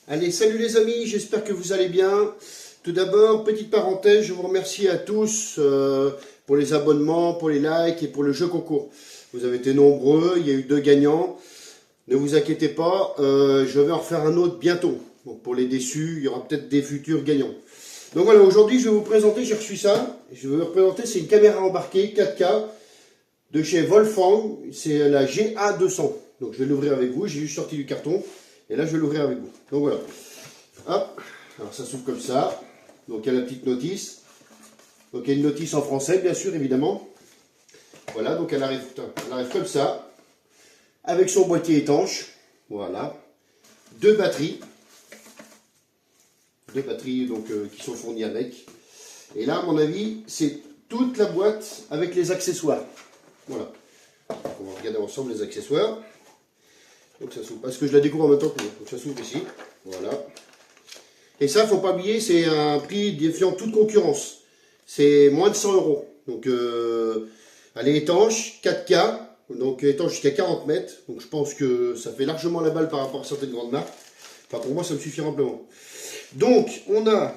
Allez, salut les amis, j'espère que vous allez bien. Tout d'abord, petite parenthèse, je vous remercie à tous pour les abonnements, pour les likes et pour le jeu concours. Vous avez été nombreux, il y a eu 2 gagnants. Ne vous inquiétez pas, je vais en refaire un autre bientôt. Donc pour les déçus, il y aura peut-être des futurs gagnants. Donc voilà, aujourd'hui je vais vous présenter, j'ai reçu ça. Je vais vous présenter, c'est une caméra embarquée 4K de chez Wolfang. C'est la GA200. Donc je vais l'ouvrir avec vous, j'ai juste sorti du carton. Et là, je vais l'ouvrir avec vous. Donc voilà. Hop. Alors ça s'ouvre comme ça. Donc il y a la petite notice. Donc il y a une notice en français, bien sûr, évidemment. Voilà, donc elle arrive comme ça. Avec son boîtier étanche. Voilà. 2 batteries. 2 batteries donc, qui sont fournies avec. Et là, à mon avis, c'est toute la boîte avec les accessoires. Voilà. On va regarder ensemble les accessoires. Donc ça s'ouvre, parce que je la découvre en même temps que vous. Donc ça s'ouvre ici, voilà. Et ça, faut pas oublier, c'est un prix défiant toute concurrence. C'est moins de 100 €. Donc elle est étanche, 4K, donc étanche jusqu'à 40 mètres. Donc je pense que ça fait largement la balle par rapport à certaines grandes marques. Enfin pour moi, ça me suffit amplement. Donc on a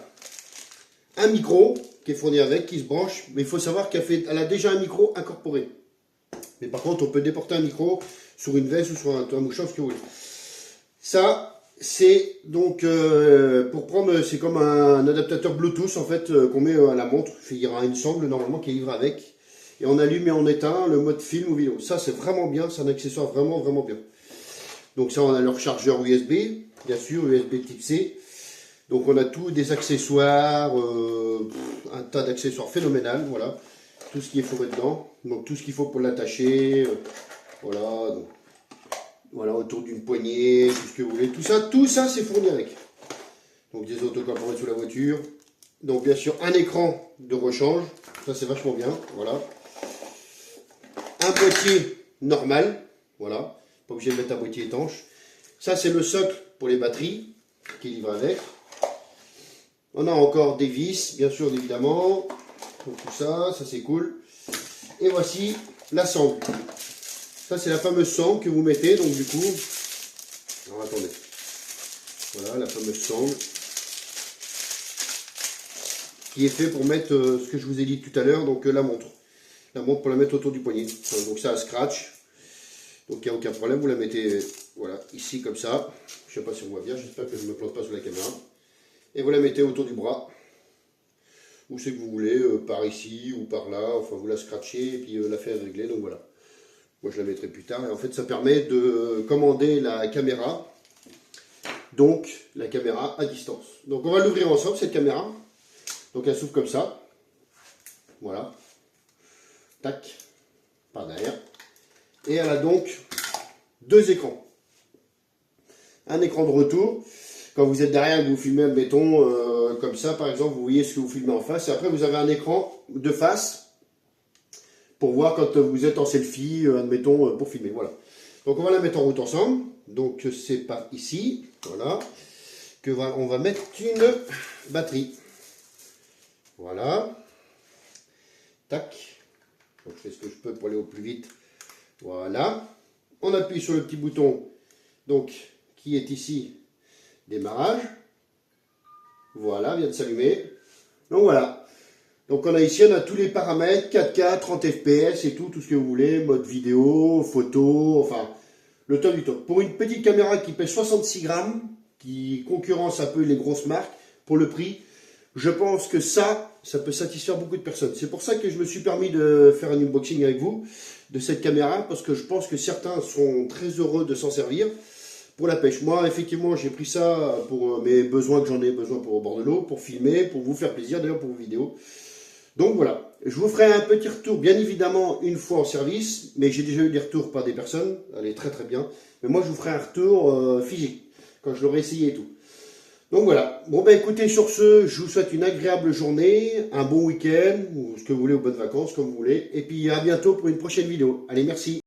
un micro qui est fourni avec, qui se branche. Mais il faut savoir qu'elle a déjà un micro incorporé. Mais par contre, on peut déporter un micro sur une veste ou sur un mouchoir, ce que vous voulez. Ça, c'est donc pour prendre, c'est comme un adaptateur Bluetooth en fait qu'on met à la montre. Il y aura une sangle normalement qui est livrée avec. Et on allume et on éteint le mode film ou vidéo. Ça, c'est vraiment bien, c'est un accessoire vraiment bien. Donc ça, on a le rechargeur USB, bien sûr, USB type C. Donc on a tous des accessoires, un tas d'accessoires phénoménal, voilà. Tout ce qu'il faut dedans, donc tout ce qu'il faut pour l'attacher, voilà, donc, voilà, autour d'une poignée, tout ce que vous voulez, tout ça c'est fourni avec. Donc des autocollants pour mettre sous la voiture, donc bien sûr un écran de rechange, ça c'est vachement bien, voilà. Un boîtier normal, voilà, pas obligé de mettre un boîtier étanche. Ça c'est le socle pour les batteries, qui est livré avec. On a encore des vis, bien sûr évidemment. Donc tout ça, ça c'est cool. Et voici la sangle. Ça c'est la fameuse sangle que vous mettez, donc du coup, alors attendez, voilà la fameuse sangle qui est fait pour mettre ce que je vous ai dit tout à l'heure, donc la montre pour la mettre autour du poignet. Donc ça scratch, donc il n'y a aucun problème, vous la mettez voilà ici comme ça. Je ne sais pas si on voit bien, j'espère que je ne me plante pas sur la caméra. Et vous la mettez autour du bras. Où c'est que vous voulez, par ici ou par là, enfin vous la scratchez et puis la faire régler, donc voilà. Moi je la mettrai plus tard, et en fait ça permet de commander la caméra, donc la caméra à distance. Donc on va l'ouvrir ensemble cette caméra, donc elle s'ouvre comme ça, voilà, tac, par derrière, et elle a donc 2 écrans. Un écran de retour, quand vous êtes derrière et que vous filmez, admettons, comme ça par exemple, vous voyez ce que vous filmez en face, et après vous avez un écran de face pour voir quand vous êtes en selfie, admettons, pour filmer, voilà. Donc on va la mettre en route ensemble, donc c'est par ici, voilà, on va mettre une batterie, voilà, tac, donc je fais ce que je peux pour aller au plus vite, voilà, on appuie sur le petit bouton, donc, qui est ici, démarrage, voilà, vient de s'allumer, donc voilà. Donc on a ici, on a tous les paramètres, 4K, 30 fps et tout ce que vous voulez, mode vidéo, photo, enfin, le top du top. Pour une petite caméra qui pèse 66 grammes, qui concurrence un peu les grosses marques, pour le prix, je pense que ça peut satisfaire beaucoup de personnes. C'est pour ça que je me suis permis de faire un unboxing avec vous, de cette caméra, parce que je pense que certains sont très heureux de s'en servir pour la pêche. Moi, effectivement, j'ai pris ça pour mes besoins que j'en ai besoin pour au bord de l'eau, pour filmer, pour vous faire plaisir, d'ailleurs pour vos vidéos. Donc voilà, je vous ferai un petit retour, bien évidemment, une fois en service, mais j'ai déjà eu des retours par des personnes, elle est très bien, mais moi je vous ferai un retour physique, quand je l'aurai essayé et tout. Donc voilà, bon ben écoutez, sur ce, je vous souhaite une agréable journée, un bon week-end, ou ce que vous voulez, ou bonnes vacances, comme vous voulez, et puis à bientôt pour une prochaine vidéo. Allez, merci.